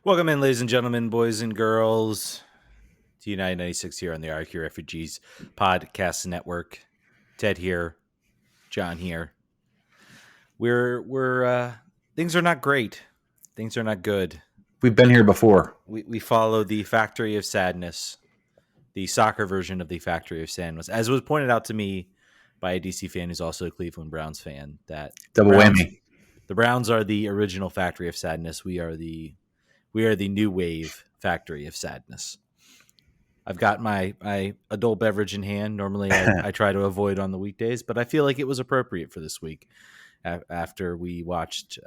Welcome in, ladies and gentlemen, boys and girls, to United 96 here on the RFK Refugees Podcast Network. Ted here, John here. We're things are not great. Things are not good. We've been here before. We follow the Factory of Sadness, the soccer version of the Factory of Sadness, as was pointed out to me by a DC fan who's also a Cleveland Browns fan. That Double whammy. The Browns are the original Factory of Sadness. We are the new wave Factory of Sadness. I've got my adult beverage in hand. Normally, I try to avoid on the weekdays, but I feel like it was appropriate for this week after we watched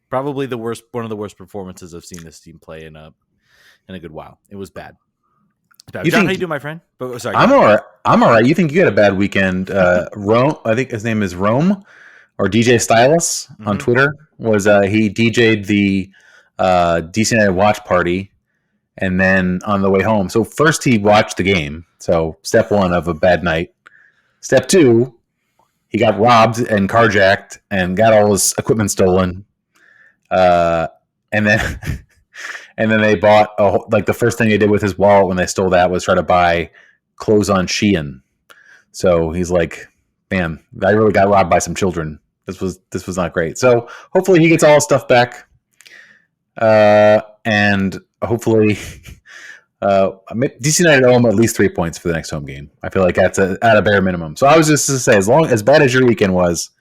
probably one of the worst performances I've seen this team play in a good while. It was bad. John, how you doing, my friend? Sorry, I'm all right. I'm all right. You think you had a bad weekend? Rome, I think his name is Rome, or DJ Stylus on Twitter. He DJ'd the DC United watch party, and then on the way home. So first he watched the game. So step one of a bad night. Step two, he got robbed and carjacked and got all his equipment stolen. And then and then they bought the first thing they did with his wallet when they stole that was try to buy clothes on Shein. So he's like, man, I really got robbed by some children. This was not great. So hopefully he gets all his stuff back. And hopefully DC United owe him at least 3 points for the next home game. I feel like that's at a bare minimum. So I was just to say, as bad as your weekend was,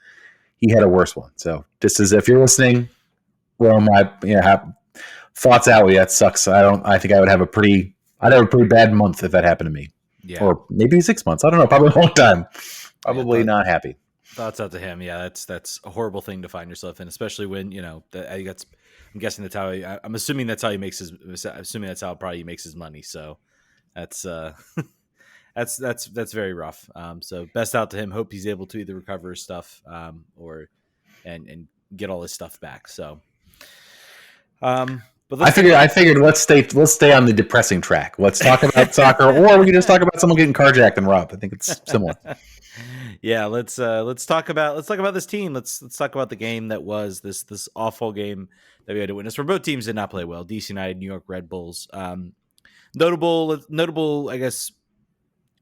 he had a worse one. So just as if you're listening, Rome, thoughts out with you. That sucks. I think I'd have a pretty bad month if that happened to me. Yeah. Or maybe 6 months. I don't know. Probably a long time. Probably not happy. Thoughts out to him. Yeah, that's a horrible thing to find yourself in, especially when I'm guessing that's how I'm assuming that's how he makes his. Assuming that's how probably he makes his money. So that's that's very rough. So best out to him. Hope he's able to either recover his stuff or get all his stuff back. So, but I figured let's stay on the depressing track. Let's talk about soccer, or we can just talk about someone getting carjacked and robbed. I think it's similar. Yeah, let's talk about this team. Let's talk about the game that was this awful game that we had to witness. For both teams did not play well. DC United, New York Red Bulls. Notable, I guess,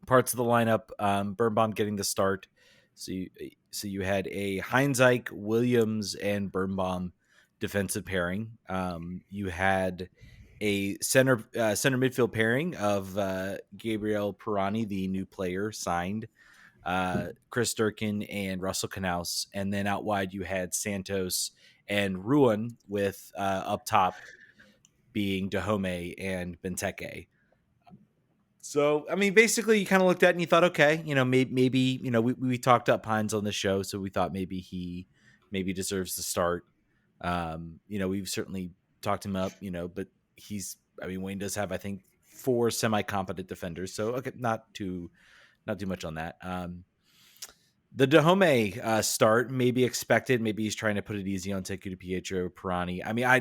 parts of the lineup. Birnbaum getting the start. So you had a Heinzike, Williams, and Birnbaum defensive pairing. You had a center midfield pairing of Gabriel Pirani, the new player signed. Chris Durkin and Russell Knaus, and then out wide you had Santos and Ruan, with up top being Dahome and Benteke. So, I mean, basically you kind of looked at it and you thought, okay, maybe we talked up Hines on the show, so we thought maybe he deserves the start. We've certainly talked him up, but Wayne does have, I think, 4 semi-competent defenders, so okay, not too much on that. The Dahome start, maybe expected. Maybe he's trying to put it easy on Teku to Pietro, Pirani. I mean, I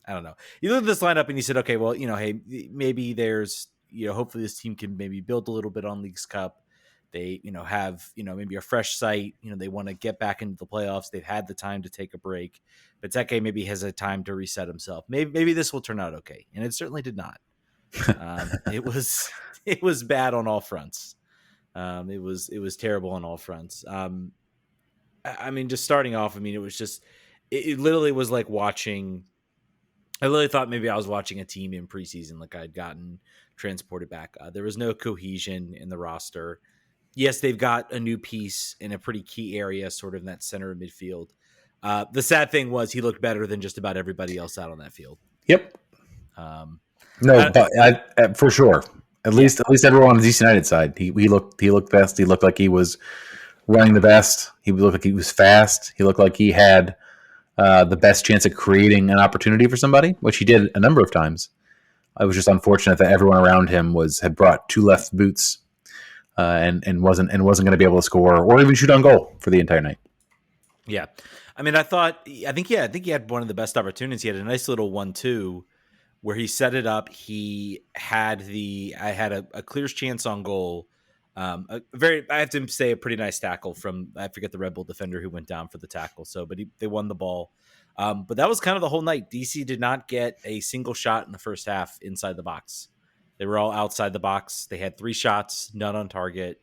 don't know. You look at this lineup and you said, okay, well, hey, maybe there's, hopefully this team can maybe build a little bit on Leagues Cup. They, have, maybe a fresh sight. They want to get back into the playoffs. They've had the time to take a break. But Teke maybe has a time to reset himself. Maybe this will turn out okay. And it certainly did not. It was bad on all fronts. It was terrible on all fronts. I mean, just starting off, it was just, it literally was like watching, I literally thought maybe I was watching a team in preseason, like I'd gotten transported back. There was no cohesion in the roster. Yes, they've got a new piece in a pretty key area, sort of in that center of midfield. The sad thing was he looked better than just about everybody else out on that field. Yep. But for sure. At least everyone on the DC United side, he looked best. He looked like he was running the best. He looked like he was fast. He looked like he had the best chance of creating an opportunity for somebody, which he did a number of times. It was just unfortunate that everyone around him had brought 2 left boots and wasn't going to be able to score or even shoot on goal for the entire night. Yeah, I mean, I think he had one of the best opportunities. He had a nice little 1-2. Where he set it up. I had a clear chance on goal. I have to say, a pretty nice tackle from, I forget the Red Bull defender who went down for the tackle. So, but they won the ball. But that was kind of the whole night. DC did not get a single shot in the first half inside the box. They were all outside the box. They had 3 shots, none on target.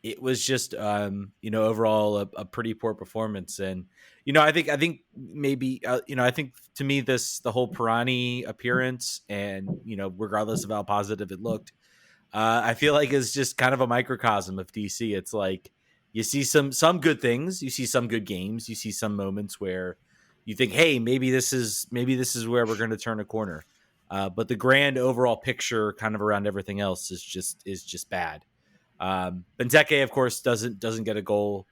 It was just, overall a pretty poor performance. And, I think maybe, I think to me, the whole Pirani appearance and, regardless of how positive it looked, I feel like is just kind of a microcosm of DC. It's like you see some good things, you see some good games, you see some moments where you think, hey, maybe this is where we're going to turn a corner. But the grand overall picture, kind of around everything else, is just bad. Benteke, of course, doesn't get a goal.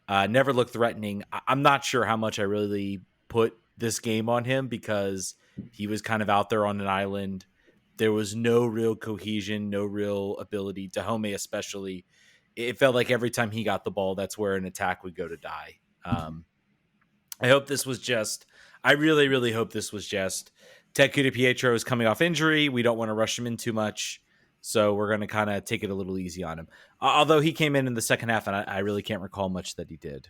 Never looked threatening. I'm not sure how much I really put this game on him because he was kind of out there on an island. There was no real cohesion, no real ability. Dahome especially, it felt like every time he got the ball, that's where an attack would go to die. I hope this was just. I really, really hope this was just. Ted Pietro is coming off injury. We don't want to rush him in too much. So we're going to kind of take it a little easy on him. Although he came in the second half, and I really can't recall much that he did.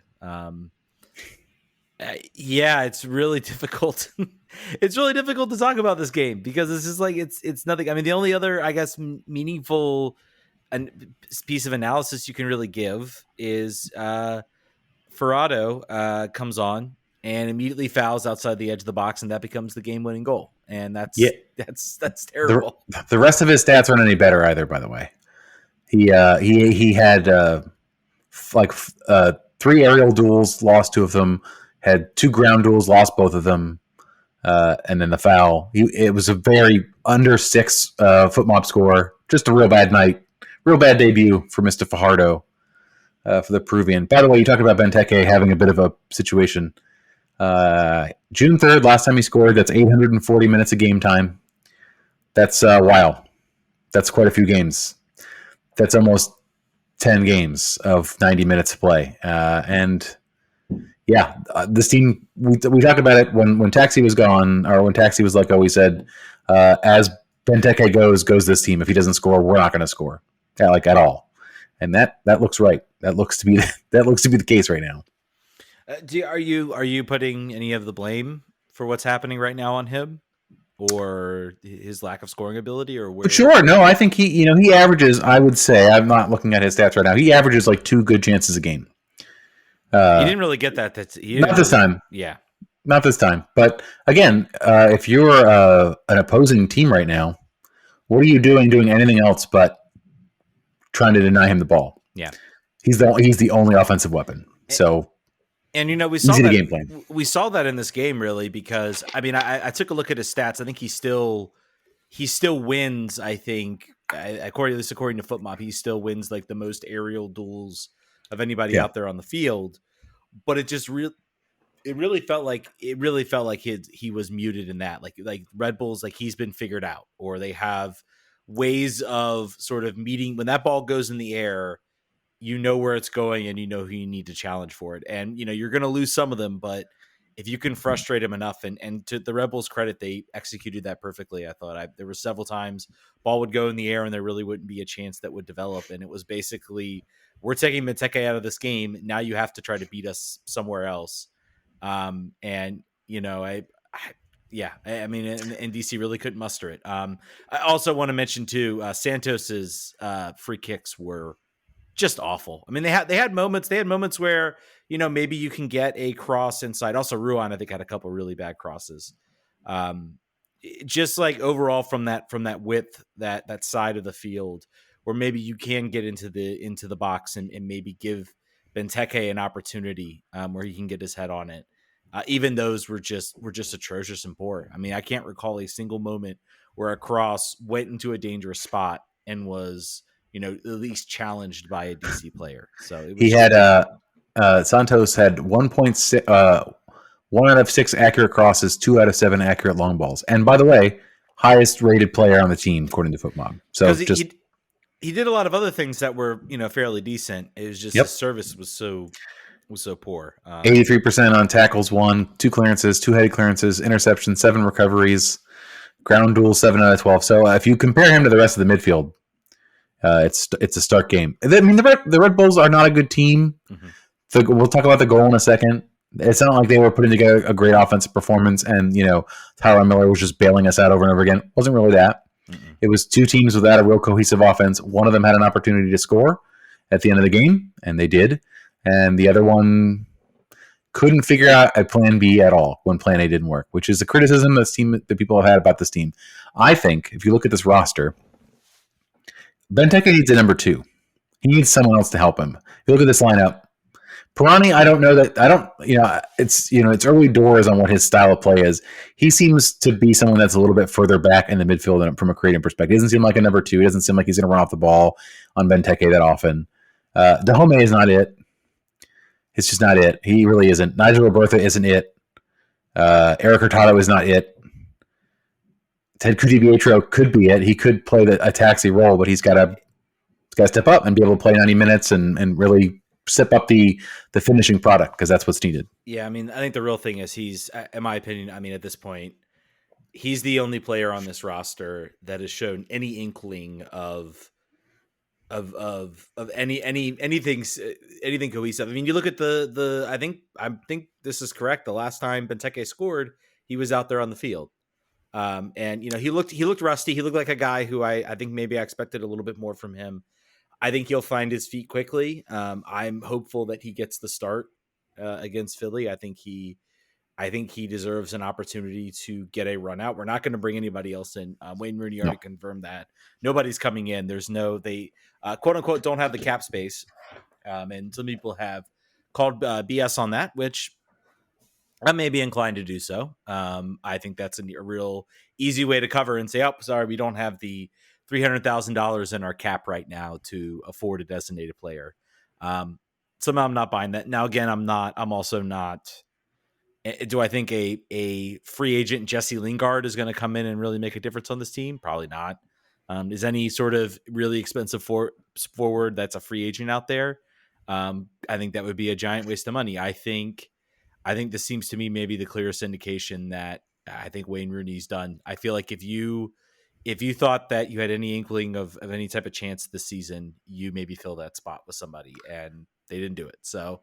Yeah, it's really difficult. It's really difficult to talk about this game because this is like it's nothing. I mean, the only other, I guess, meaningful piece of analysis you can really give is Ferrado comes on and immediately fouls outside the edge of the box, and that becomes the game-winning goal. And that's terrible. The rest of his stats aren't any better either, by the way. He had 3 aerial duels, lost 2 of them, had 2 ground duels, lost both of them, and then the foul. It was a very under 6 foot mob score. Just a real bad night, real bad debut for Mr. Fajardo for the Peruvian. By the way, you talked about Benteke having a bit of a situation. June 3rd, last time he scored. That's 840 minutes of game time. That's wow. That's quite a few games. That's almost 10 games of 90 minutes to play. And yeah, this team, we talked about it when Taxi was gone, or when Taxi was let go, we said, as Benteke goes this team. If he doesn't score, we're not going to score, at all. And that looks right. That looks to be the case right now. Are you putting any of the blame for what's happening right now on him, or his lack of scoring ability, or where? Sure, no, I think he averages. I would say, I'm not looking at his stats right now. He averages like 2 good chances a game. He didn't really get that. Not this time. Yeah, not this time. But again, if you're an opposing team right now, what are you doing anything else but trying to deny him the ball? Yeah, he's the only offensive weapon. So. And we saw that. We saw that in this game, really, because I mean, I took a look at his stats. I think he still wins. I think, according to FootMob, he still wins like the most aerial duels of anybody out there on the field. But it just really felt like he was muted in that. Like Red Bulls, like he's been figured out, or they have ways of sort of meeting when that ball goes in the air. You know where it's going, and you know who you need to challenge for it. And, you're going to lose some of them, but if you can frustrate them enough, and to the Red Bulls' credit, they executed that perfectly. I thought there were several times ball would go in the air and there really wouldn't be a chance that would develop. And it was basically, we're taking Benteke out of this game. Now you have to try to beat us somewhere else. I mean, and DC really couldn't muster it. I also want to mention too, Santos's free kicks were just awful. I mean, they had moments where, maybe you can get a cross inside. Also, Ruan, I think, had a couple really bad crosses. Just like overall from that width, that side of the field, where maybe you can get into the box and maybe give Benteke an opportunity where he can get his head on it. Even those were just atrocious and poor. I mean, I can't recall a single moment where a cross went into a dangerous spot and was, at least challenged by a DC player. So he had Santos had 1.6, 1 out of 6 accurate crosses, 2 out of 7 accurate long balls. And by the way, highest rated player on the team according to FootMob. So he did a lot of other things that were fairly decent. It was just his service was so poor. 83% on tackles, 2 clearances, 2 headed clearances, interception, 7 recoveries, ground duel 7 out of 12. So if you compare him to the rest of the midfield. It's a stark game. I mean, the Red Bulls are not a good team. Mm-hmm. We'll talk about the goal in a second. It's not like they were putting together a great offensive performance and, Tyler Miller was just bailing us out over and over again. It wasn't really that. Mm-mm. It was two teams without a real cohesive offense. One of them had an opportunity to score at the end of the game, and they did. And the other one couldn't figure out a plan B at all when plan A didn't work, which is a criticism that people have had about this team. I think if you look at this roster, Benteke needs a number 2. He needs someone else to help him. If you look at this lineup, Pirani, I don't know that. I don't, it's early doors on what his style of play is. He seems to be someone that's a little bit further back in the midfield from a creative perspective. He doesn't seem like a number 2. He doesn't seem like he's going to run off the ball on Benteke that often. Dahomey is not it. It's just not it. He really isn't. Nigel Robertha isn't it. Eric Hurtado is not it. Ted Cuti-Pietro could be it. He could play a taxi role, but he's got to step up and be able to play 90 minutes and really step up the finishing product because that's what's needed. Yeah, I mean, I think the real thing is he's, in my opinion, I mean, at this point, he's the only player on this roster that has shown any inkling of anything cohesive. I mean, you look at I think this is correct. The last time Benteke scored, he was out there on the field. And he looked rusty. He looked like a guy who I think maybe I expected a little bit more from him. I think he'll find his feet quickly. I'm hopeful that he gets the start against Philly. I think he deserves an opportunity to get a run out. We're not going to bring anybody else in. Wayne Rooney already confirmed that nobody's coming in. There's they quote unquote don't have the cap space. And some people have called BS on that, which I may be inclined to do so. I think that's a real easy way to cover and say, oh, sorry, we don't have the $300,000 in our cap right now to afford a designated player. Somehow I'm not buying that. Now, again, I'm also not. Do I think a free agent Jesse Lingard is going to come in and really make a difference on this team? Probably not. Is any sort of really expensive forward that's a free agent out there? I think that would be a giant waste of money. I think this seems to me maybe the clearest indication that I think Wayne Rooney's done. I feel like if you thought that you had any inkling of any type of chance this season, you maybe fill that spot with somebody, and they didn't do it. So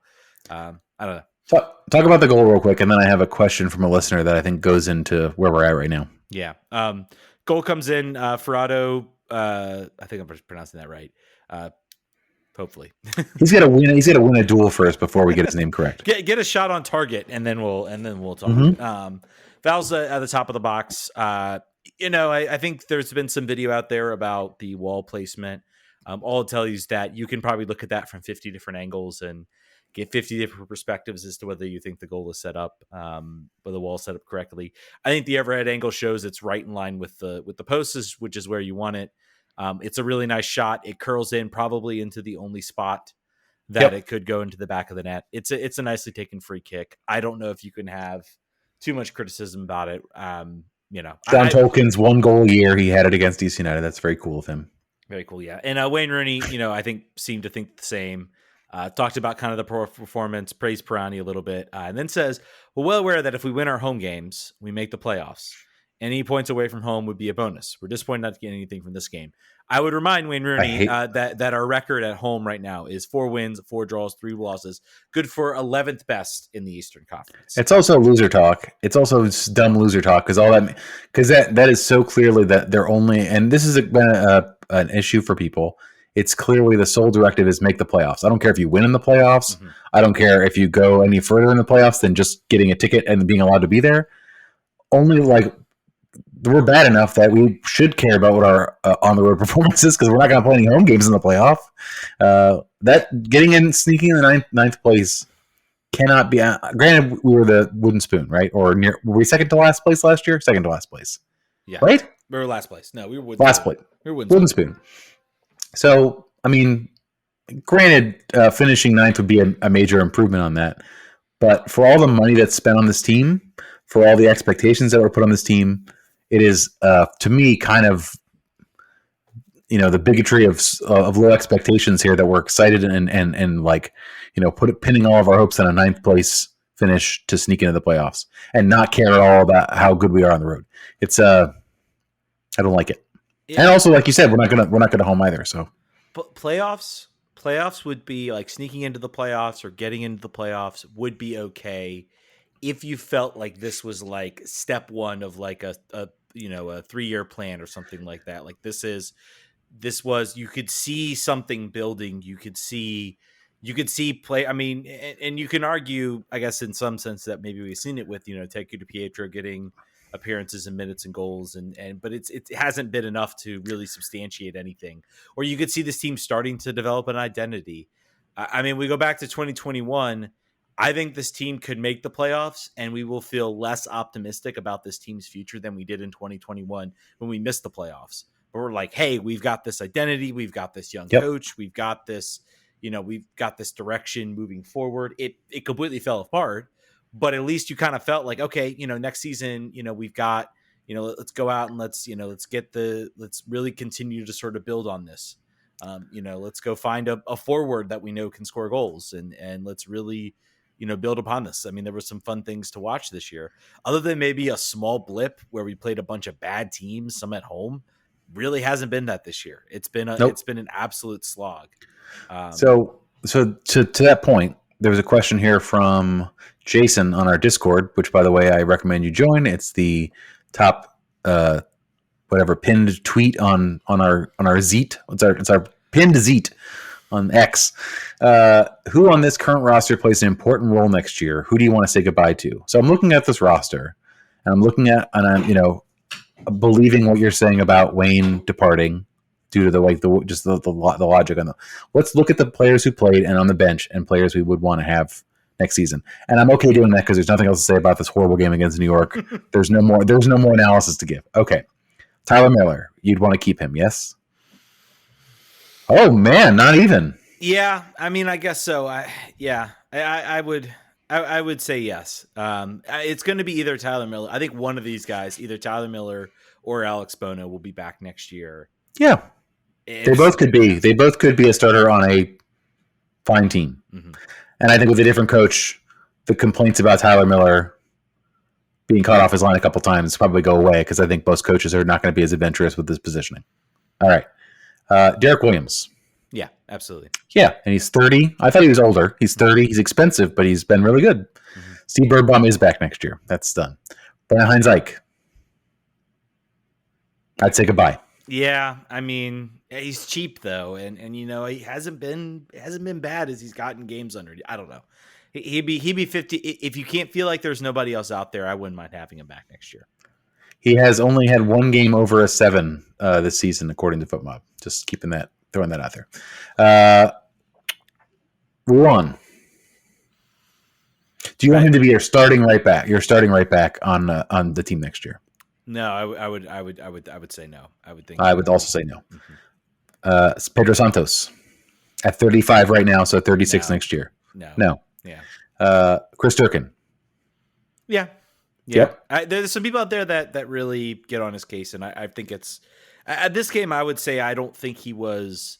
I don't know. Talk about the goal real quick, and then I have a question from a listener that I think goes into where we're at right now. Yeah. Goal comes in, Ferrado. I think I'm pronouncing that right. Hopefully. He's got to win a duel first before we get his name correct. Get a shot on target, and then we'll talk. Mm-hmm. Val's at the top of the box. I think there's been some video out there about the wall placement. All I'll tell you is that you can probably look at that from 50 different angles and get 50 different perspectives as to whether you think the goal is set up, whether the wall is set up correctly. I think the overhead angle shows it's right in line with the posts, which is where you want it. It's a really nice shot. It curls in probably into the only spot that it could go into the back of the net. It's a nicely taken free kick. I don't know if you can have too much criticism about it. John Tolkien's one goal a year. He had it against DC United. That's very cool of him. Very cool. Yeah. And Wayne Rooney, I think seemed to think the same. Talked about kind of the performance, praised Pirani a little bit, and then says, we're well aware that if we win our home games, we make the playoffs. Any points away from home would be a bonus. We're disappointed not to get anything from this game. I would remind Wayne Rooney that our record at home right now is 4 wins, 4 draws, 3 losses. Good for 11th best in the Eastern Conference. It's also loser talk. It's also dumb loser talk because that is so clearly that they're only, and this has been an issue for people. It's clearly the sole directive is make the playoffs. I don't care if you win in the playoffs. Mm-hmm. I don't care if you go any further in the playoffs than just getting a ticket and being allowed to be there. Only we're bad enough that we should care about what our on the road performance is because we're not going to play any home games in the playoff. That getting in, sneaking in the ninth place cannot be. Granted, we were the wooden spoon, right? Or were we second to last place last year? Second to last place. Yeah. Right? We were last place. No, we were last place. We were wooden spoon. So, I mean, granted, finishing ninth would be a major improvement on that. But for all the money that's spent on this team, for all the expectations that were put on this team, it is, to me, kind of, the bigotry of low expectations here that we're excited and pinning all of our hopes on a ninth place finish to sneak into the playoffs and not care at all about how good we are on the road. It's, I don't like it. Yeah. And also, like you said, we're not gonna home either. So playoffs playoffs would be like sneaking into the playoffs or getting into the playoffs would be okay if you felt like this was like step one of like a 3-year plan or something like that. Like this was, you could see something building. You could see play. I mean, and you can argue, I guess, in some sense that maybe we've seen it with, Teku DiPietro getting appearances and minutes and goals, but it hasn't been enough to really substantiate anything. Or you could see this team starting to develop an identity. I mean, we go back to 2021. I think this team could make the playoffs, and we will feel less optimistic about this team's future than we did in 2021 when we missed the playoffs. But we're like, hey, we've got this identity, we've got this young coach, we've got this, we've got this direction moving forward. It completely fell apart, but at least you kind of felt like, okay, next season, we've got, let's go out and let's really continue to sort of build on this. Let's go find a forward that we know can score goals, and let's really, build upon this. I mean, there were some fun things to watch this year, other than maybe a small blip where we played a bunch of bad teams, some at home. Really hasn't been that this year. It's been it's been an absolute slog. So to that point, there was a question here from Jason on our Discord, which, by the way, I recommend you join. It's the top pinned tweet on our Zeet. It's our pinned Zeet on X. Who on this current roster plays an important role next year? Who do you want to say goodbye to? So I'm looking at this roster, and I'm looking at, and I'm believing what you're saying about Wayne departing due to the logic on the. Let's look at the players who played and on the bench and players we would want to have next season. And I'm okay doing that because there's nothing else to say about this horrible game against New York. There's no more analysis to give. Okay. Tyler Miller, you'd want to keep him, yes? Oh man, not even. Yeah, I mean, I guess so. I would say yes. It's going to be either Tyler Miller. I think one of these guys, either Tyler Miller or Alex Bono, will be back next year. Yeah, they both could be. They both could be a starter on a fine team. Mm-hmm. And I think with a different coach, the complaints about Tyler Miller being caught off his line a couple times probably go away, because I think most coaches are not going to be as adventurous with this positioning. All right, Derek Williams. Yeah, absolutely. Yeah, and he's 30. I thought he was older. He's 30. He's expensive, but he's been really good. Mm-hmm. Steve Birnbaum is back next year. That's done. Brian Heinz-Eich. I'd say goodbye. Yeah, I mean, he's cheap though, and he hasn't been bad as he's gotten games under. I don't know. He'd be 50. If you can't feel like there's nobody else out there, I wouldn't mind having him back next year. He has only had one game over a 7 this season, according to FootMob. Just throwing that out there. Ruan. Do you want him to be your starting right back? Your starting right back on the team next year? No, I would say no. I would also say no. Mm-hmm. Pedro Santos at 35 right now, so 36 next year. No. Yeah. Chris Durkin. Yeah. Yep. There's some people out there that really get on his case, and I think it's at this game. I would say I don't think he was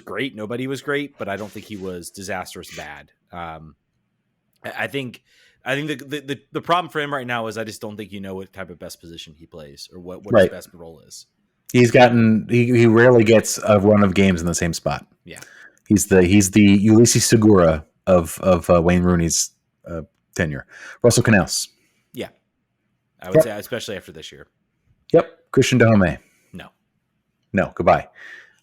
great. Nobody was great, but I don't think he was disastrous bad. I think the problem for him right now is I just don't think what type of best position he plays or what his best role is. He rarely gets a run of games in the same spot. Yeah. He's the Ulysses Segura of Wayne Rooney's tenure. Russell Canals. Yeah. I would say, especially after this year. Yep. Christian Dahomey. No. Goodbye.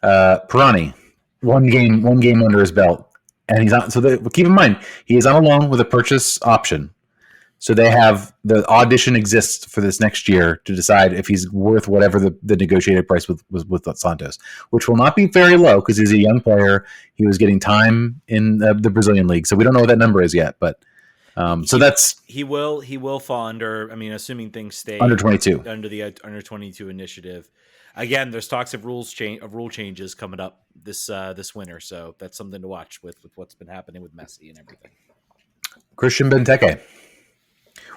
Pirani. One game under his belt. And he's on. So keep in mind, he is on a loan with a purchase option. So they have the audition exists for this next year to decide if he's worth whatever the negotiated price was with Santos, which will not be very low because he's a young player. He was getting time in the Brazilian league, so we don't know what that number is yet. But he will fall under. I mean, assuming things stay under 22 under the under 22 initiative. Again, there's talks of rule changes coming up this winter, so that's something to watch with what's been happening with Messi and everything. Christian Benteke.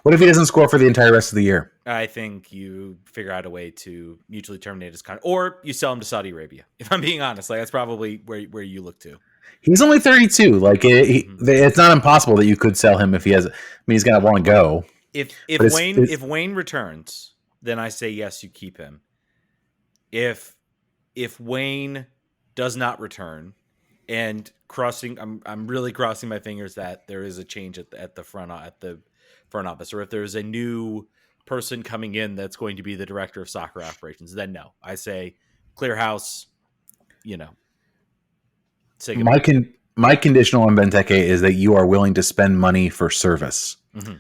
What if he doesn't score for the entire rest of the year? I think you figure out a way to mutually terminate his contract, or you sell him to Saudi Arabia. If I'm being honest, that's probably where you look to. He's only 32. It's not impossible that you could sell him if he has. I mean, he's gonna want to go. If Wayne returns, then I say yes, you keep him. If Wayne does not return, and I'm really crossing my fingers that there is a change at the front office, or if there's a new person coming in that's going to be the director of soccer operations. Then no, I say clear house. Say goodbye. My conditional on Benteke is that you are willing to spend money for service. Mm-hmm.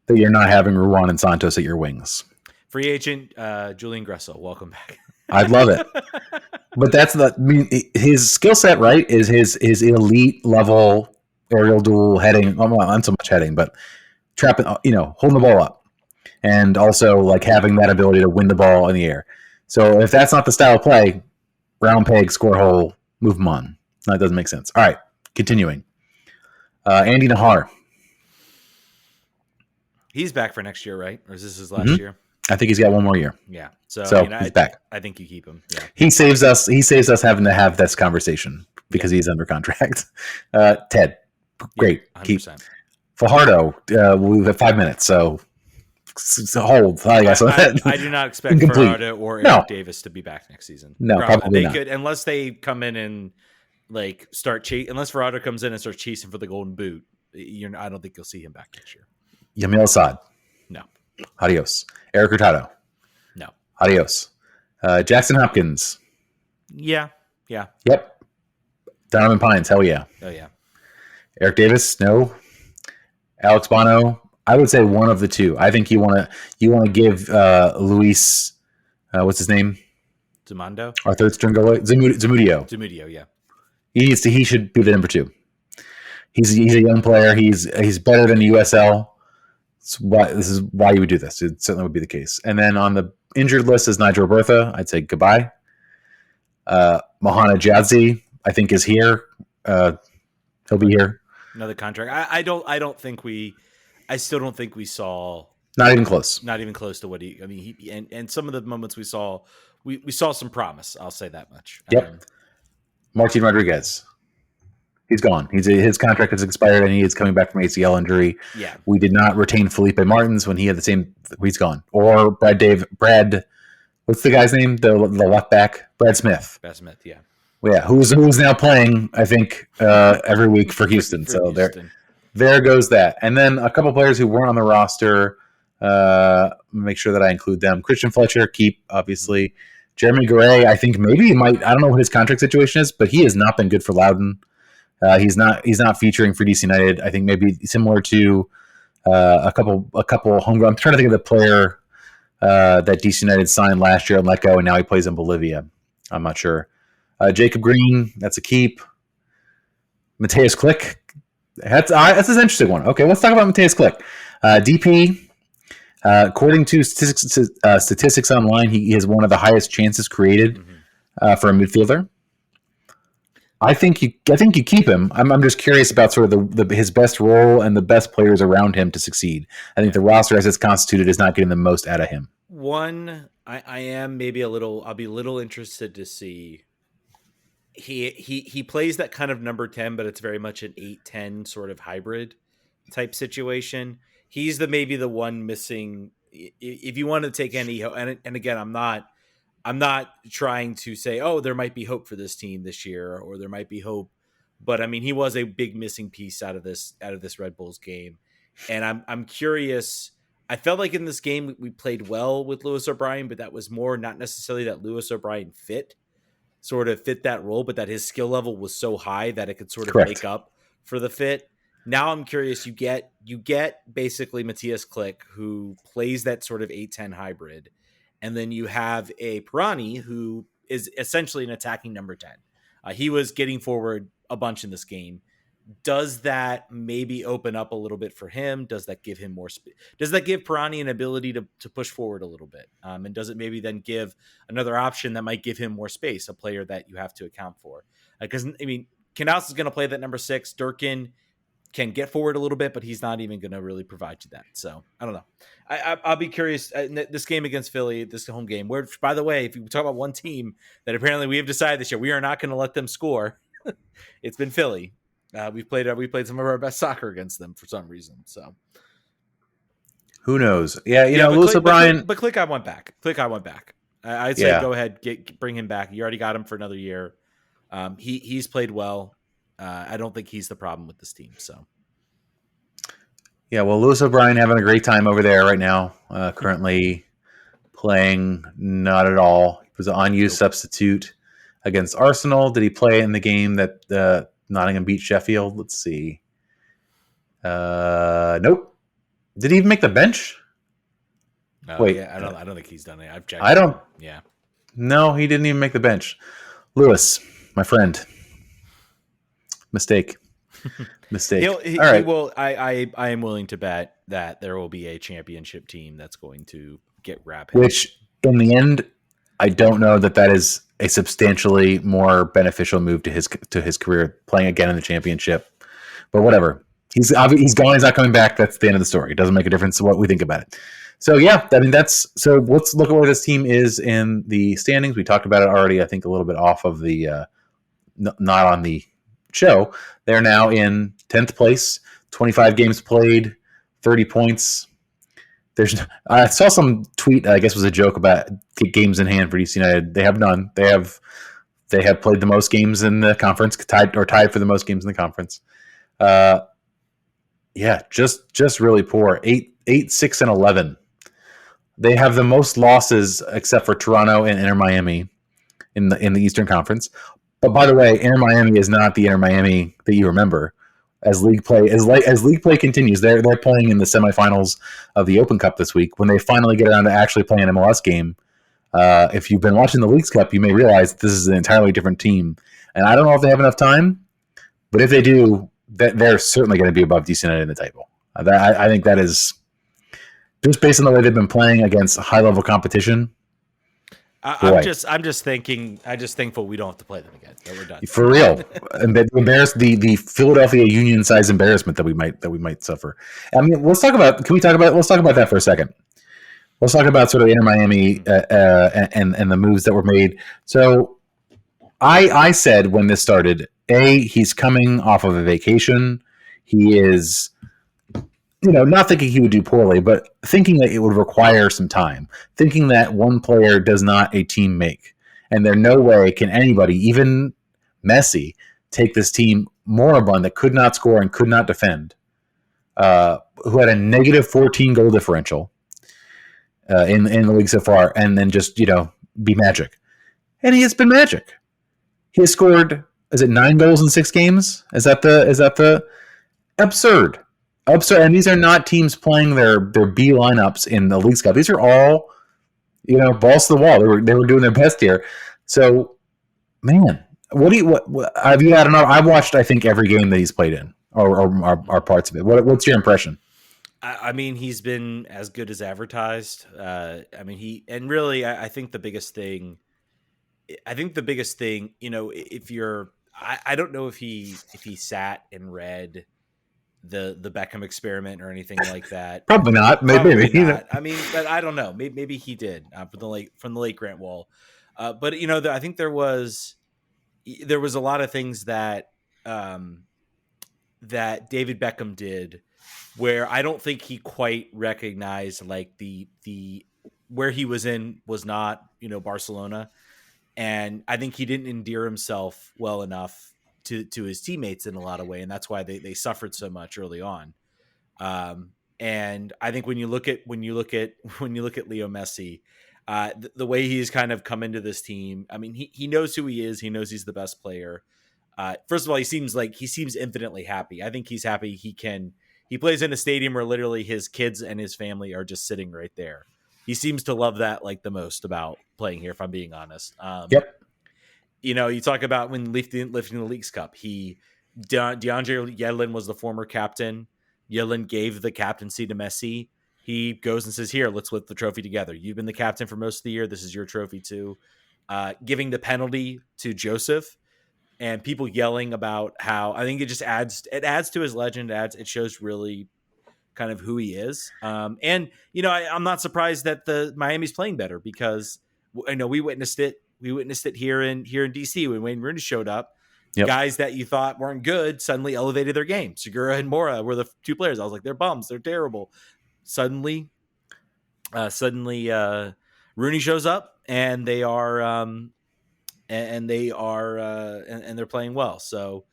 That you're not having Ruan and Santos at your wings. Free agent Julian Gressel, welcome back. I'd love it. But his skill set, right, is his elite level aerial duel heading. Well, not so much heading, but trapping, holding the ball up, and also like having that ability to win the ball in the air. So if that's not the style of play, round peg, score hole, move them on. That doesn't make sense. All right, continuing. Andy Nahar. He's back for next year, right? Or is this his last year? I think he's got one more year. Yeah. So he's back. I think you keep him. Yeah. He saves us having to have this conversation because he's under contract. Ted, great. Yeah, keep Fajardo. We have 5 minutes, so hold. I do not expect Fajardo or Eric Davis to be back next season. No, probably not. Could, unless they come in and like start unless Fajardo comes in and starts chasing for the Golden Boot. I don't think you'll see him back next year. Yamil Assad. No. Adios. Eric Hurtado. No. Adios. Jackson Hopkins. Yeah. Yeah. Yep. Donovan Pines. Hell yeah. Oh yeah. Eric Davis. No. Alex Bono. I would say one of the two. I think you want to give Luis. What's his name? Zamando. Our third string goalie. Zamudio. Zamudio. Yeah. He should be the number 2. He's a young player. He's better than the USL. This is why you would do this. It certainly would be the case. And then on the injured list is Nigel Robertha. I'd say goodbye. Mohana Jadzi, I think, is here. He'll be here. Another contract. I still don't think we saw. Not even close. Not even close to what and some of the moments we saw some promise. I'll say that much. Yep. Martin Rodriguez. He's gone. His contract has expired, and he is coming back from ACL injury. Yeah. We did not retain Felipe Martins when he had the same. He's gone. Or Brad. What's the guy's name? The left back, Brad Smith. Brad Smith. Yeah. Well, yeah. Who's now playing? I think every week for Houston. So there goes that. And then a couple players who weren't on the roster. Make sure that I include them. Christian Fletcher, keep obviously. Jeremy Garay, I think maybe he might. I don't know what his contract situation is, but he has not been good for Loudoun. He's not featuring for DC United. I think maybe similar to a couple homegrown. I'm trying to think of the player that DC United signed last year and let go, and now he plays in Bolivia. I'm not sure. Jacob Green, that's a keep. Mateus Click, that's an interesting one. Okay, let's talk about Mateus Click. DP, according to statistics online, he has one of the highest chances created for a midfielder. I think you keep him. I'm just curious about sort of his best role and the best players around him to succeed. I think the roster as it's constituted is not getting the most out of him. I am maybe I'll be a little interested to see. He plays that kind of number 10, but it's very much an 8-10 sort of hybrid type situation. He's maybe the one missing. If you want to take any, and again, I'm not trying to say, oh, there might be hope for this team this year, or there might be hope, but I mean, he was a big missing piece out of this Red Bulls game, and I'm curious. I felt like in this game we played well with Lewis O'Brien, but that was more not necessarily that Lewis O'Brien fit that role, but that his skill level was so high that it could sort of make up for the fit. Now I'm curious. You get basically Mateus Click, who plays that sort of 8-10 hybrid. And then you have a Pirani, who is essentially an attacking number 10. He was getting forward a bunch in this game. Does that maybe open up a little bit for him? Does that give him more speed? Does that give Pirani an ability to push forward a little bit? And does it maybe then give another option that might give him more space, a player that you have to account for? Because, Knaus is going to play that number 6. Durkin can get forward a little bit, but he's not even going to really provide you that. So I don't know. I'll be curious. This game against Philly, this home game, where, by the way, if you talk about one team that apparently we have decided this year, we are not going to let them score. It's been Philly. We played some of our best soccer against them for some reason. So who knows? Yeah, Lewis O'Brien. But Click, I went back. I'd say go ahead, bring him back. You already got him for another year. He's played well. I don't think he's the problem with this team. So Yeah, well, Lewis O'Brien having a great time over there right now. Currently playing not at all. He was an unused substitute against Arsenal. Did he play in the game that Nottingham beat Sheffield? Let's see. Nope. Did he even make the bench? Wait, yeah, I don't think he's done it. I've checked. I don't. Yeah. No, he didn't even make the bench. Lewis, my friend. Mistake. Mistake. All right. He will. I am willing to bet that there will be a championship team that's going to get rapid. Which, in the end, I don't know that is a substantially more beneficial move to his career, playing again in the championship. But whatever. He's gone. He's not coming back. That's the end of the story. It doesn't make a difference to what we think about it. So yeah, I mean so. Let's look at where this team is in the standings. We talked about it already. I think a little bit off of the not on the show. They're now in 10th place, 25 games played, 30 points. I saw some tweet. I guess was a joke about games in hand for DC United. They have none. They have played the most games in the conference, tied for the most games in the conference. Yeah, just really poor. 8, 6, and 11. They have the most losses except for Toronto and Inter Miami in the Eastern Conference. But by the way, Inter Miami is not the Inter Miami that you remember. As league play continues, they're playing in the semifinals of the Open Cup this week. When they finally get around to actually playing an MLS game, if you've been watching the Leagues Cup, you may realize this is an entirely different team. And I don't know if they have enough time, but if they do, they're certainly going to be above DC United in the table. I think that is just based on the way they've been playing against high level competition. I'm just thankful we don't have to play them again. That we're done for real. And the Philadelphia Union size embarrassment that we might suffer. I mean, let's talk about that for a second. Let's talk about sort of Inter Miami and the moves that were made. So I said when this started, he's coming off of a vacation. He is, not thinking he would do poorly, but thinking that it would require some time, thinking that one player does not a team make. And there no way can anybody, even Messi, take this team moribund that could not score and could not defend, who had a negative 14 goal differential in the league so far, and then just, be magic. And he has been magic. He has scored, is it 9 goals in 6 games? Is that the absurd? And these are not teams playing their B lineups in the Leagues Cup. These are all, balls to the wall. They were doing their best here. So, man, what have you had? I've watched, I think, every game that he's played in, or parts of it. What's your impression? I mean, he's been as good as advertised. I think the biggest thing. If you're, I don't know if he sat and read the Beckham experiment or anything like that. Probably not. Maybe not. I mean, but I don't know. Maybe he did from the late Grant Wall. But I think there was a lot of things that that David Beckham did where I don't think he quite recognized like the where he was in was not Barcelona, and I think he didn't endear himself well enough to his teammates in a lot of way, and that's why they suffered so much early on. And I think when you look at Leo Messi, the way he's kind of come into this team, I mean, he knows who he is. He knows he's the best player. First of all, he seems infinitely happy. I think he's happy he plays in a stadium where literally his kids and his family are just sitting right there. He seems to love that like the most about playing here, if I'm being honest. Yep. You talk about when lifting the Leagues Cup, DeAndre Yedlin was the former captain. Yedlin gave the captaincy to Messi. He goes and says, "Here, let's lift the trophy together. You've been the captain for most of the year. This is your trophy too." Giving the penalty to Joseph, and people yelling about how I think it just adds to his legend. It shows really kind of who he is. And I'm not surprised that the Miami's playing better because I know we witnessed it. We witnessed it here in DC when Wayne Rooney showed up. Yep. Guys that you thought weren't good suddenly elevated their game. Segura and Mora were the two players. I was like, they're bums. They're terrible. Suddenly, Rooney shows up and they're playing well. So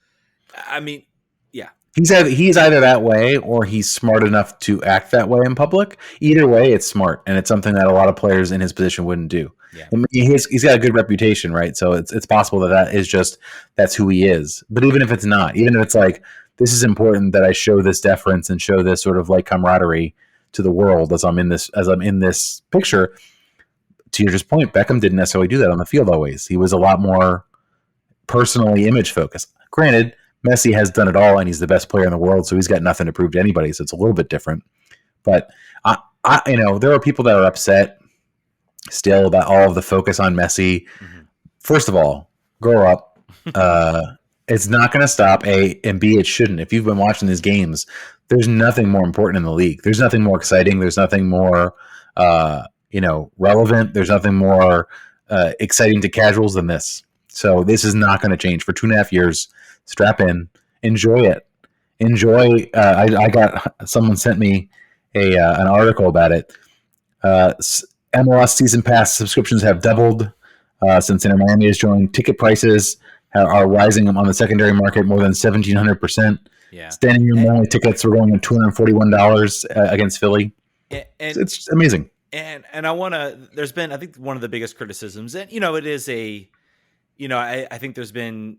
I mean, yeah. He's either that way or he's smart enough to act that way in public. Either way, it's smart, and it's something that a lot of players in his position wouldn't do. Yeah. I mean, he's got a good reputation, right? So it's possible that is just that's who he is. But even if it's not, even if it's like this is important that I show this deference and show this sort of like camaraderie to the world as I'm in this picture. To your just point, Beckham didn't necessarily do that on the field always. He was a lot more personally image focused. Granted, Messi has done it all, and he's the best player in the world, so he's got nothing to prove to anybody. So it's a little bit different. But there are people that are upset still about all of the focus on Messi. Mm-hmm. First of all, grow up. It's not going to stop. A and B, it shouldn't. If you've been watching these games, there's nothing more important in the league. There's nothing more exciting. There's nothing more relevant. There's nothing more exciting to casuals than this. So this is not going to change for 2.5 years. Strap in, enjoy it. Enjoy. I got someone sent me an article about it. MLS season pass subscriptions have doubled since Inter Miami has joined. Ticket prices are rising on the secondary market more than 1,700%. Yeah. Standing room only tickets were going at $241 against Philly. And it's amazing. And I want to. There's been, I think, one of the biggest criticisms, and it is a, I think there's been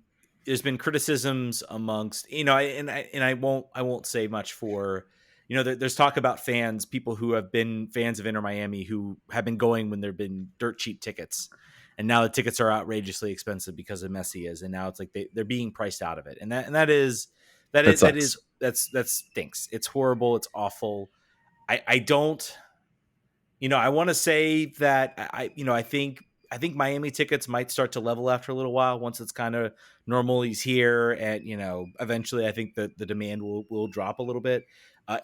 criticisms amongst, I won't say much for, there's talk about people who have been fans of Inter Miami who have been going when there've been dirt cheap tickets, and now the tickets are outrageously expensive because of Messi is, and now it's like they're being priced out of it, and that stinks. It's horrible. It's awful. I don't. I want to say that I think Miami tickets might start to level after a little while once it's kind of normal. He's here, and eventually I think that the demand will drop a little bit.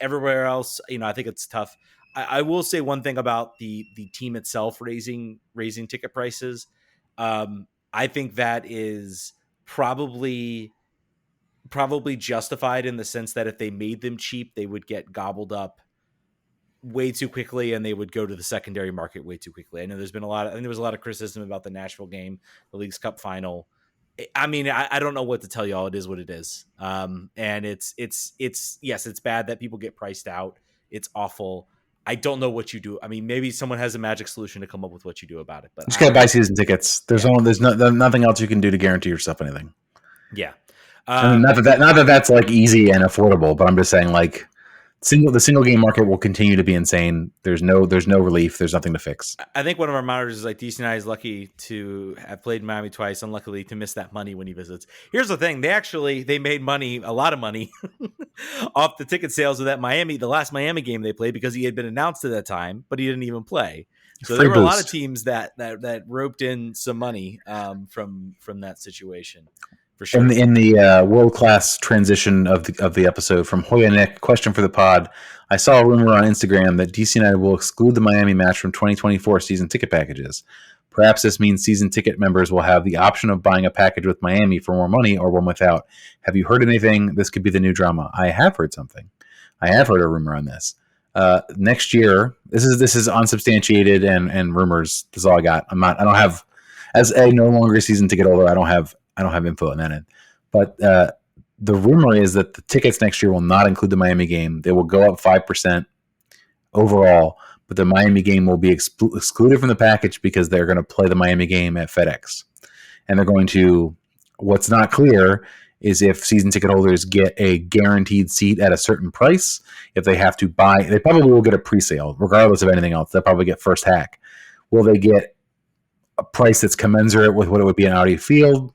Everywhere else, I think it's tough. I will say one thing about the team itself raising ticket prices. I think that is probably justified in the sense that if they made them cheap, they would get gobbled up way too quickly, and they would go to the secondary market way too quickly. I know there was a lot of criticism about the Nashville game, the League's Cup final. I mean, I don't know what to tell y'all. It is what it is. And it's yes, it's bad that people get priced out. It's awful. I don't know what you do. I mean, maybe someone has a magic solution to come up with what you do about it. But you just gotta buy season tickets. There's nothing else you can do to guarantee yourself anything. Yeah. I mean, not that that's like easy and affordable, but I'm just saying like the single game market will continue to be insane. There's no relief. There's nothing to fix. I think one of our monitors is like DC and I is lucky to have played Miami twice, unluckily to miss that money when he visits. Here's the thing: they made money, a lot of money, off the ticket sales of the last Miami game they played, because he had been announced at that time, but he didn't even play. So there were a lot of teams that roped in some money from that situation. For sure. In the world-class transition of the episode from Hoya Nick, question for the pod. I saw a rumor on Instagram that DC United will exclude the Miami match from 2024 season ticket packages. Perhaps this means season ticket members will have the option of buying a package with Miami for more money or one without. Have you heard anything? This could be the new drama. I have heard something. I have heard a rumor on this. Next year, this is unsubstantiated and rumors. This is all I got. I don't have, as a no longer season ticket holder, I don't have info on that end. But the rumor is that the tickets next year will not include the Miami game. They will go up 5% overall, but the Miami game will be excluded from the package because they're going to play the Miami game at FedEx. And they're going to, what's not clear is if season ticket holders get a guaranteed seat at a certain price, if they have to buy, they probably will get a pre-sale, regardless of anything else. They'll probably get first hack. Will they get a price that's commensurate with what it would be in Audi Field?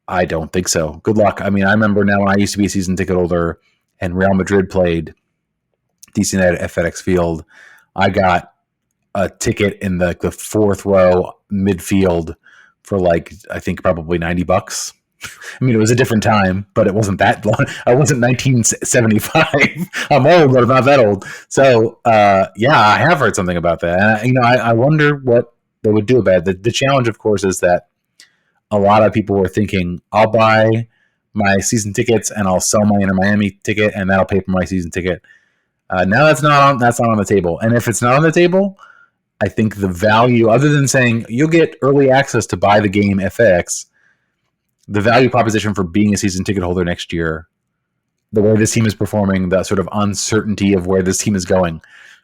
I don't think so. Good luck. I mean, I remember now when I used to be a season ticket holder and Real Madrid played DC United at FedEx Field, I got a ticket in the fourth row midfield for I think probably $90. I mean, it was a different time, but it wasn't that long. I wasn't 1975. I'm old, but I'm not that old. So, yeah, I have heard something about that. And, I wonder what they would do about it. The challenge, of course, is that a lot of people were thinking, I'll buy my season tickets and I'll sell my Inter Miami ticket and that'll pay for my season ticket. Now that's not on the table. And if it's not on the table, I think the value, other than saying you'll get early access to buy the game FX, the value proposition for being a season ticket holder next year, the way this team is performing, the sort of uncertainty of where this team is going,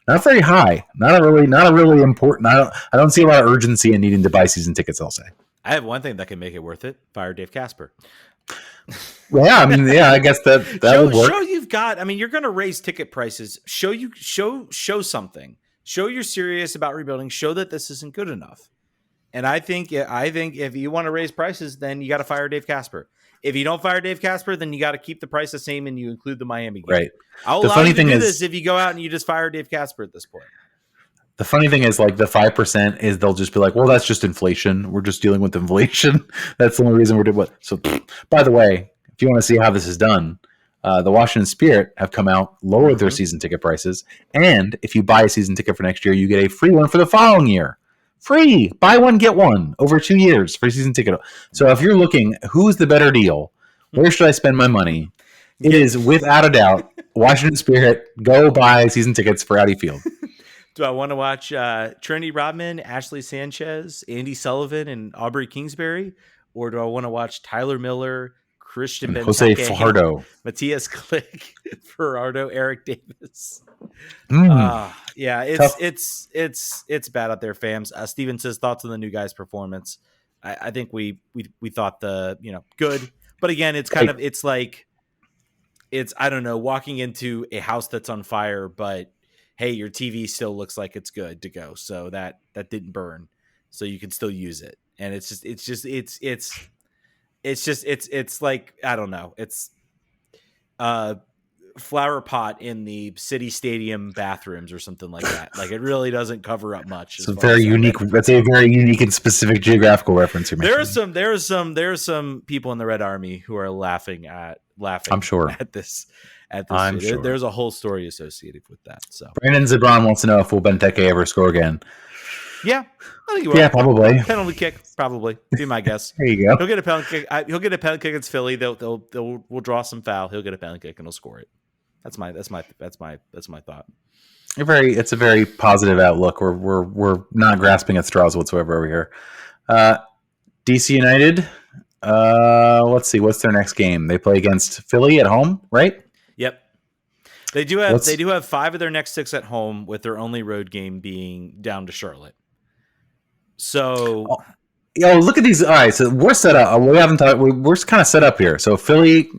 not very high. Not a really important. I don't see a lot of urgency in needing to buy season tickets, I'll say. I have one thing that can make it worth it. Fire Dave Casper. Well, yeah, I mean, yeah, I guess that would work. Show you've got. I mean, you're going to raise ticket prices. Show something. Show you're serious about rebuilding. Show that this isn't good enough. And I think if you want to raise prices, then you got to fire Dave Casper. If you don't fire Dave Casper, then you got to keep the price the same and you include the Miami game. Right. I'll allow you to do this if you go out and you just fire Dave Casper at this point. The funny thing is, like, the 5% is they'll just be like, well, that's just inflation. We're just dealing with inflation. That's the only reason we're doing what. So, by the way, if you want to see how this is done, the Washington Spirit have come out, lowered their season ticket prices. And if you buy a season ticket for next year, you get a free one for the following year. Free. Buy one, get one over 2 years for a season ticket. So if you're looking, who's the better deal? Where should I spend my money? It is, without a doubt, Washington Spirit. Go buy season tickets for Audi Field. Do I want to watch Trinity Rodman, Ashley Sanchez, Andy Sullivan, and Aubrey Kingsbury? Or do I want to watch Tyler Miller, Christian Benteke, Jose Fajardo, Matthias Click, Gerardo, Eric Davis? Yeah, it's bad out there, fams. Steven says thoughts on the new guy's performance. I think we thought good, but again, it's kind of I don't know, walking into a house that's on fire, but hey, your TV still looks like it's good to go, so that didn't burn, so you can still use it. And it's like, I don't know, it's flower pot in the city stadium bathrooms or something like that. Like, it really doesn't cover up much. It's very unique. That's a very unique and specific geographical reference. There are some people in the Red Army who are laughing. I'm sure at this. I'm sure. There's a whole story associated with that. So Brandon Zebron wants to know if will Benteke ever score again. Yeah, I think he will. Yeah, probably. Penalty kick, probably. Be my guess. There you go. He'll get a penalty kick. He'll get a penalty kick against Philly. We'll draw some foul. He'll get a penalty kick and he'll score it. That's my thought. It's a very positive outlook. We're not grasping at straws whatsoever over here. DC United. Let's see. What's their next game? They play against Philly at home, right? Yep. They do have 5 of their next 6 at home, with their only road game being down to Charlotte. So, look at these. All right, so we're set up. We haven't talked. We're kind of set up here. So Philly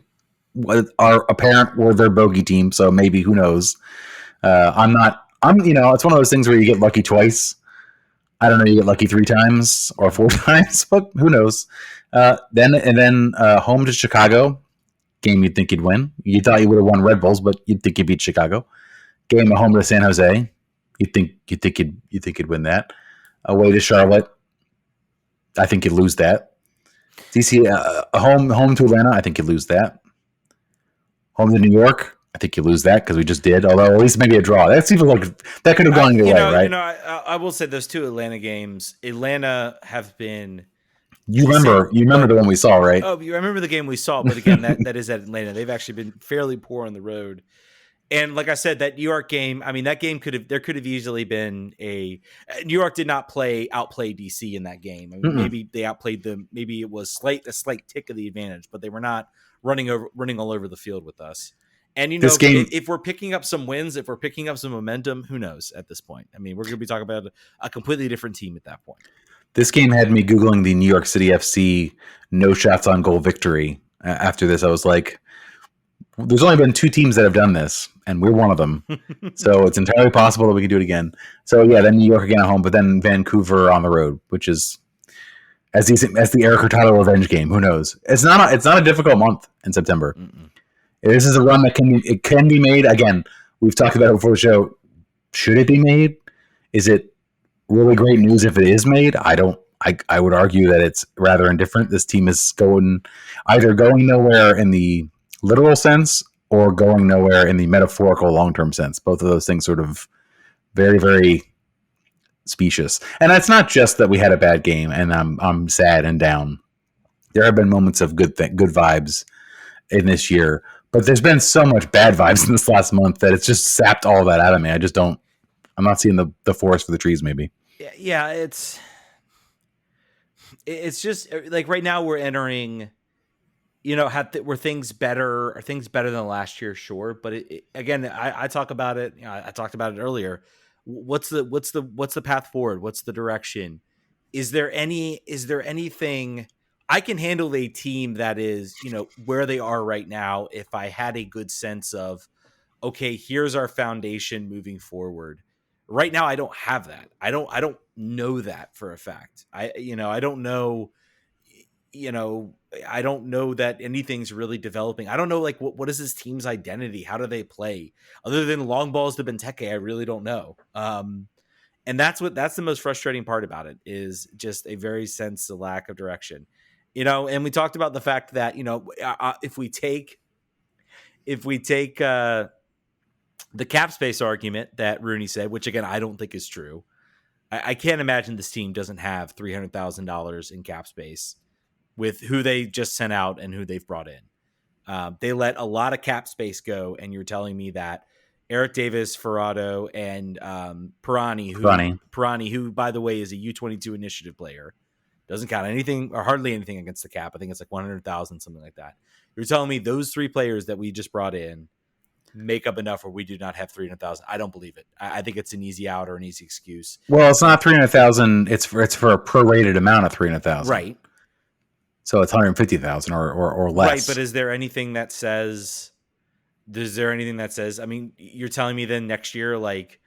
are apparent we're their bogey team. So maybe, who knows? I'm not. It's one of those things where you get lucky twice. I don't know. You get lucky 3 times or 4 times, but who knows? Then home to Chicago. Game you'd think you'd win. You thought you would have won Red Bulls, but you'd think you beat Chicago. Game at home to San Jose. You'd think you'd win that. Away to Charlotte. I think you'd lose that. DC home to Atlanta. I think you'd lose that. Home to New York. I think you lose that because we just did. Although at least maybe a draw. That seems like that could have gone your way, right? I will say those 2 Atlanta games. Atlanta have been. You remember the one we saw, right? Oh, I remember the game we saw, but again, that is at Atlanta. They've actually been fairly poor on the road. And like I said, that New York game, I mean, that game could have easily been New York did not outplay DC in that game. I mean, maybe they outplayed them. Maybe it was a slight tick of the advantage, but they were not running all over the field with us. And this game, if we're picking up some wins, if we're picking up some momentum, who knows at this point? I mean, we're going to be talking about a completely different team at that point. This game had me Googling the New York City FC no shots on goal victory. After this, I was like, there's only been 2 teams that have done this, and we're one of them. So it's entirely possible that we can do it again. So yeah, then New York again at home, but then Vancouver on the road, which is as the Eric Hurtado revenge game. Who knows? It's not a difficult month in September. This is a run that can be made. Again, we've talked about it before the show. Should it be made? Is it really great news if it is made? I would argue that it's rather indifferent. This team is either going nowhere in the literal sense or going nowhere in the metaphorical long-term sense. Both of those things sort of very, very specious. And it's not just that we had a bad game and I'm sad and down. There have been moments of good vibes in this year, but there's been so much bad vibes in this last month that it's just sapped all that out of me. I'm not seeing the forest for the trees, maybe. Yeah, it's just like right now we're entering were things better? Are things better than last year? Sure, but again, I talk about it. I talked about it earlier. What's the path forward? What's the direction? Is there anything? I can handle a team that is where they are right now if I had a good sense of, okay, here's our foundation moving forward. Right now, I don't have that. I don't know that for a fact. I don't know. I don't know that anything's really developing. I don't know, like, what is this team's identity? How do they play? Other than long balls to Benteke, I really don't know. And that's the most frustrating part about it, is just a very sense of lack of direction. And we talked about the fact that, if we take the cap space argument that Rooney said, which again, I don't think is true. I can't imagine this team doesn't have $300,000 in cap space with who they just sent out and who they've brought in. They let a lot of cap space go, and you're telling me that Eric Davis, Ferrado, and Pirani, who, by the way, is a U22 initiative player, doesn't count anything or hardly anything against the cap. I think it's like 100,000, something like that. You're telling me those three players that we just brought in make up enough where we do not have 300,000? I don't believe it. I think it's an easy out or an easy excuse. Well, it's not 300,000. It's for a prorated amount of 300,000. Right. So it's 150,000 or less. Right, but is there anything that says? I mean, you're telling me then next year, like,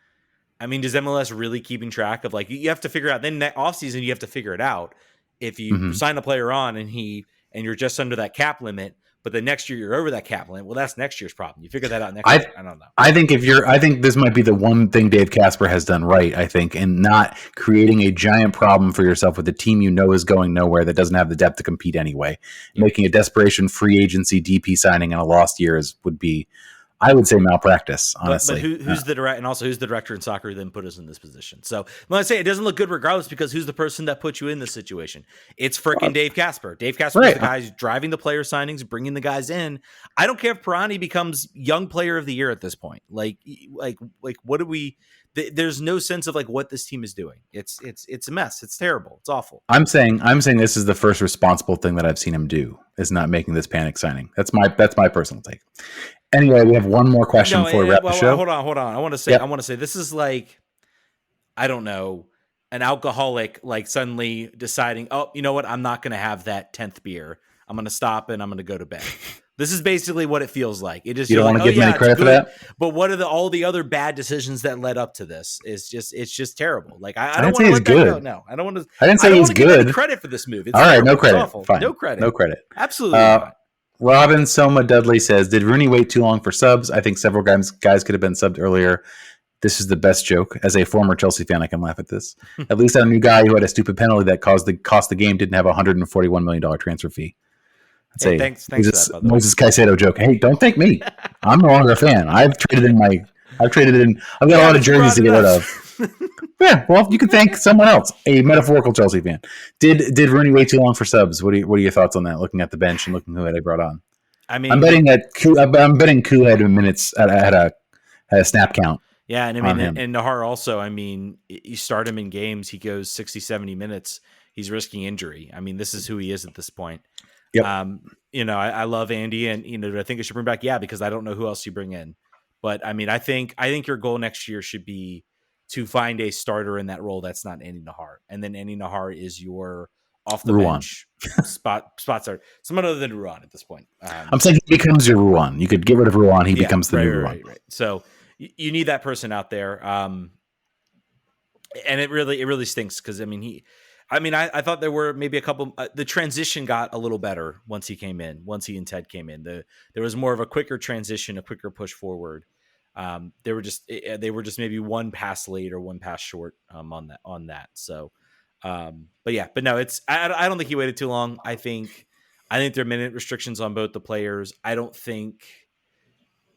I mean, does MLS really keeping track of, like, you have to figure out then that offseason, you have to figure it out. If you sign a player on and you're just under that cap limit, but the next year you're over that cap limit, well, that's next year's problem. You figure that out next year. I don't know. I think this might be the one thing Dave Casper has done right, I think, in not creating a giant problem for yourself with a team is going nowhere that doesn't have the depth to compete anyway. Yeah. Making a desperation free agency DP signing in a lost year would be, I would say, malpractice, honestly. But who's the director in soccer who then put us in this position? So when I say it doesn't look good regardless, because who's the person that put you in this situation? It's freaking Dave Casper. Dave Casper is the guy who's driving the player signings, bringing the guys in. I don't care if Pirani becomes young player of the year at this point. Like what do we? There's no sense of, like, what this team is doing. It's a mess. It's terrible. It's awful. I'm saying this is the first responsible thing that I've seen him do, is not making this panic signing. That's my personal take. Anyway, we have one more question before we wrap the show. Hold on. I want to say this is like, I don't know, an alcoholic, like, suddenly deciding, oh, you know what? I'm not going to have that 10th beer. I'm going to stop and I'm going to go to bed. This is basically what it feels like. It just, you don't want to give me any credit for that. But what are all the other bad decisions that led up to this? It's just terrible. Like, I don't want to let that go. No, I don't want to. I didn't say he's good. Give any credit for this move. It's all right, terrible. no credit. It's awful. Fine. No credit. No credit. Absolutely not. Robin Soma Dudley says, did Rooney wait too long for subs? I think several guys could have been subbed earlier. This is the best joke. As a former Chelsea fan, I can laugh at this. At least our new guy who had a stupid penalty that cost the game didn't have a $141 million transfer fee. Thanks for that, by the way. Moses Caicedo joke. Hey, don't thank me. I'm no longer a fan. I've got a lot of jerseys to get rid of. Yeah, well, you can thank someone else, a metaphorical Chelsea fan. Did Rooney wait too long for subs? What are your thoughts on that? Looking at the bench and looking who they brought on. I mean, I'm betting Koo had minutes had a snap count. Yeah, and I mean, and Nahar also. I mean, you start him in games, he goes 60, 70 minutes. He's risking injury. I mean, this is who he is at this point. Yep. I love Andy, and do I think I should bring back? Yeah, because I don't know who else you bring in. But I mean, I think your goal next year should be to find a starter in that role that's not Andy Nahar, and then Andy Nahar is your off the bench spot starter, someone other than Ruan at this point. I'm saying he becomes your Ruan. You could get rid of Ruan, he becomes the new Ruan. Right. So you need that person out there, and it really stinks because I thought there were maybe a couple. The transition got a little better once he and Ted came in. There was more of a quicker transition, a quicker push forward. They were just maybe one pass late or one pass short on that. So, but no, I don't think he waited too long. I think there are minute restrictions on both the players. I don't think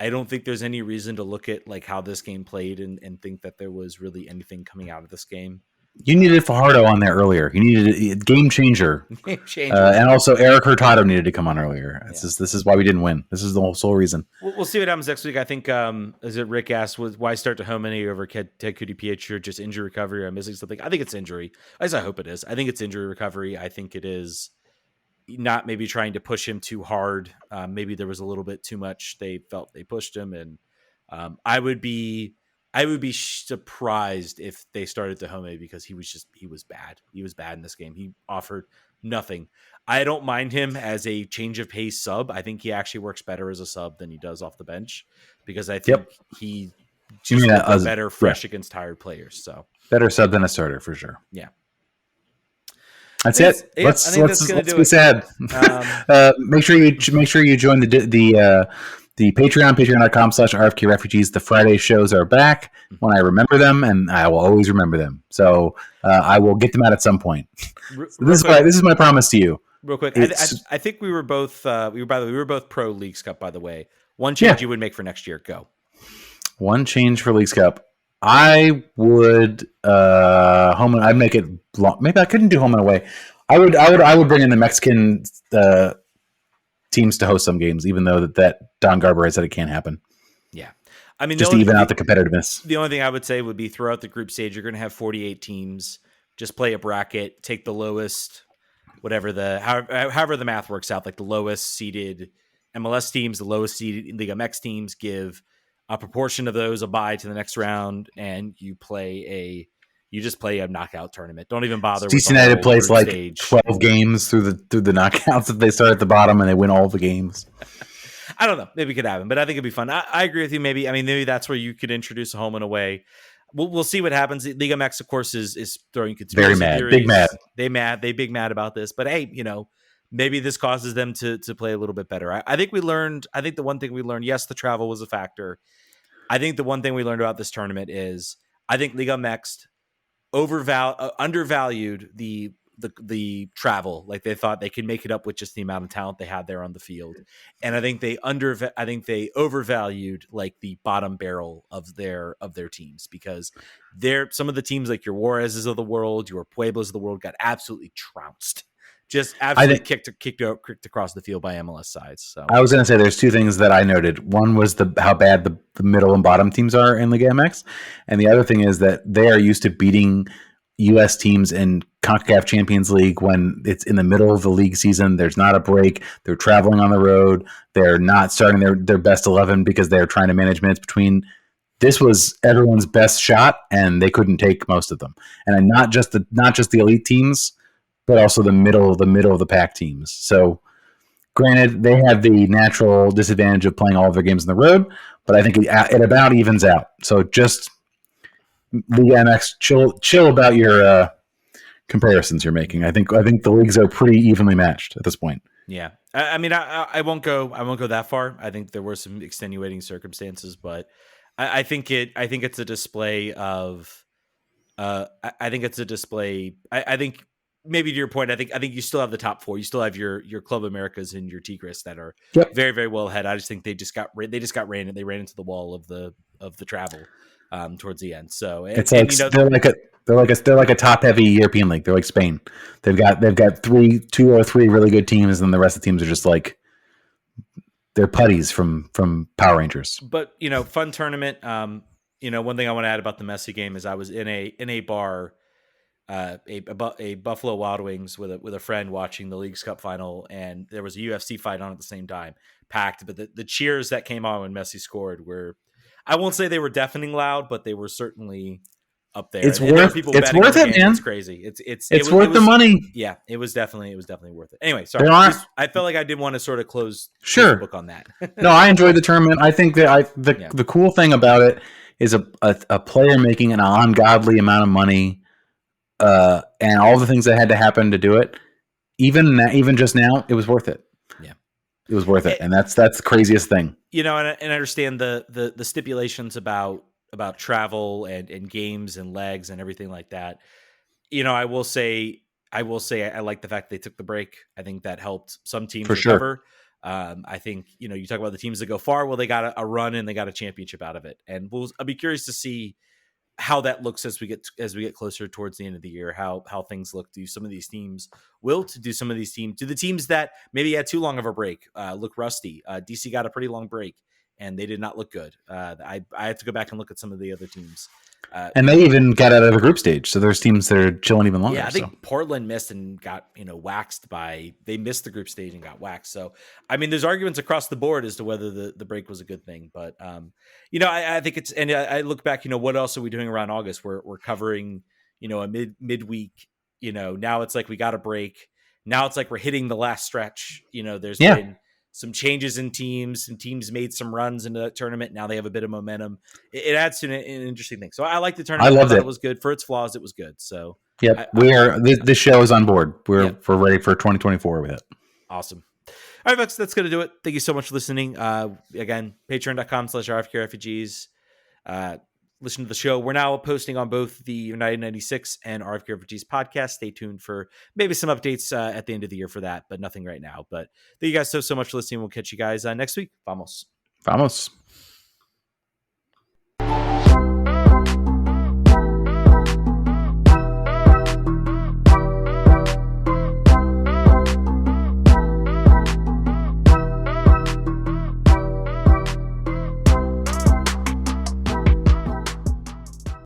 there's any reason to look at, like, how this game played and think that there was really anything coming out of this game. You needed Fajardo on there earlier. You needed a game changer. And also Eric Hurtado needed to come on earlier. This is why we didn't win. This is the sole reason. We'll see what happens next week. I think, as it Rick asked, why start to Hominy over Ted Kudipietro, just injury recovery or missing something? I think it's injury. At least I hope it is. I think it's injury recovery. I think it is. not maybe trying to push him too hard. Maybe there was a little bit too much. They felt they pushed him, and I would be surprised if they started Dahomey because he was bad. He was bad in this game. He offered nothing. I don't mind him as a change of pace sub. I think he actually works better as a sub than he does off the bench because I think he just would go better fresh against tired players. So better sub than a starter for sure. Yeah. That's it. Let's be sad. Make sure you join the Patreon, patreon.com/RFK Refugees. The Friday shows are back when I remember them, and I will always remember them. So I will get them out at some point. This is my promise to you. Real quick, I think we were both pro Leagues Cup. By the way, one change you would make for next year. Go. One change for Leagues Cup. I would I'd make it long. Maybe I couldn't do home and away. I would bring in the Mexican teams to host some games, even though that Don Garber has said it can't happen. Yeah, I mean, just to even out the competitiveness. The only thing I would say would be throughout the group stage, you're going to have 48 teams. Just play a bracket, take the lowest, however the math works out, like the lowest seeded MLS teams, the lowest seeded Liga MX teams, give a proportion of those a bye to the next round, and you just play a knockout tournament. Don't even bother. DC United plays like stage. 12 games through the knockouts if they start at the bottom and they win all the games. I don't know. Maybe it could happen, but I think it'd be fun. I agree with you. Maybe that's where you could introduce a home and away. We'll see what happens. Liga MX, of course, is throwing conspiracy theories. Big mad. They big mad about this. But hey, maybe this causes them to play a little bit better. I think the one thing we learned, yes, the travel was a factor. I think the one thing we learned about this tournament is I think Liga MX undervalued the travel. Like they thought they could make it up with just the amount of talent they had there on the field. And I think they overvalued like the bottom barrel of their teams because some of the teams like your Juarez's of the world, your Pueblos of the world got absolutely trounced. Just absolutely kicked across the field by MLS sides. So I was going to say there's two things that I noted. One was how bad the middle and bottom teams are in Liga MX, and the other thing is that they are used to beating U.S. teams in CONCACAF Champions League when it's in the middle of the league season. There's not a break. They're traveling on the road. They're not starting their best 11 because they're trying to manage minutes between. This was everyone's best shot, and they couldn't take most of them. And not just the elite teams, but also the middle of the pack teams. So, granted, they have the natural disadvantage of playing all of their games on the road, but I think it about evens out. So just Liga MX, chill about your comparisons you're making. I think the leagues are pretty evenly matched at this point. Yeah, I won't go that far. I think there were some extenuating circumstances, but I think it's a display of. I think. Maybe to your point, I think you still have the top four. You still have your Club Americas and your Tigres that are very, very well ahead. I just think they just got ran into the wall of the travel towards the end. So they're like a top heavy European league. They're like Spain. They've got two or three really good teams, and the rest of the teams are just like they're putties from Power Rangers. But fun tournament. One thing I want to add about the Messi game is I was in a bar. A Buffalo Wild Wings with a friend watching the Leagues Cup final, and there was a UFC fight on at the same time, packed. But the cheers that came on when Messi scored were, I won't say they were deafening loud, but they were certainly up there. It's worth it, man. It's crazy. It's worth the money. Yeah, it was definitely worth it. Anyway, sorry. I felt like I did want to sort of close the book on that. No, I enjoyed the tournament. I think that the cool thing about it is a player making an ungodly amount of money. And all the things that had to happen to do it, even just now, it was worth it. Yeah, it was worth it, and that's the craziest thing. And I understand the stipulations about travel and games and legs and everything like that. I will say I like the fact they took the break. I think that helped some teams recover. Sure. I think you talk about the teams that go far. Well, they got a run and they got a championship out of it, and I'll be curious to see how that looks as we get closer towards the end of the year, how things look. Do some of these teams do the teams that maybe had too long of a break look rusty? DC got a pretty long break and they did not look good. I had to go back and look at some of the other teams. And they even got out of the group stage. So there's teams that are chilling even longer. Yeah, I think Portland missed and got, waxed they missed the group stage and got waxed. So, I mean, there's arguments across the board as to whether the break was a good thing. But, I think it's, and I look back, what else are we doing around August? We're covering, a midweek, now it's like we got a break. Now it's like we're hitting the last stretch. There's been some changes in teams. Some teams made some runs into that tournament. Now they have a bit of momentum. It adds to an interesting thing. So I like the tournament. I thought it was good. For its flaws, it was good. So yeah, this show is on board. We're ready for 2024 with it. Awesome. All right, folks, that's going to do it. Thank you so much for listening. Again, patreon.com/RFK Refugees. Listen to the show. We're now posting on both the United 96 and RFK Refugees podcast. Stay tuned for maybe some updates at the end of the year for that, but nothing right now. But thank you guys so much for listening. We'll catch you guys next week. Vamos.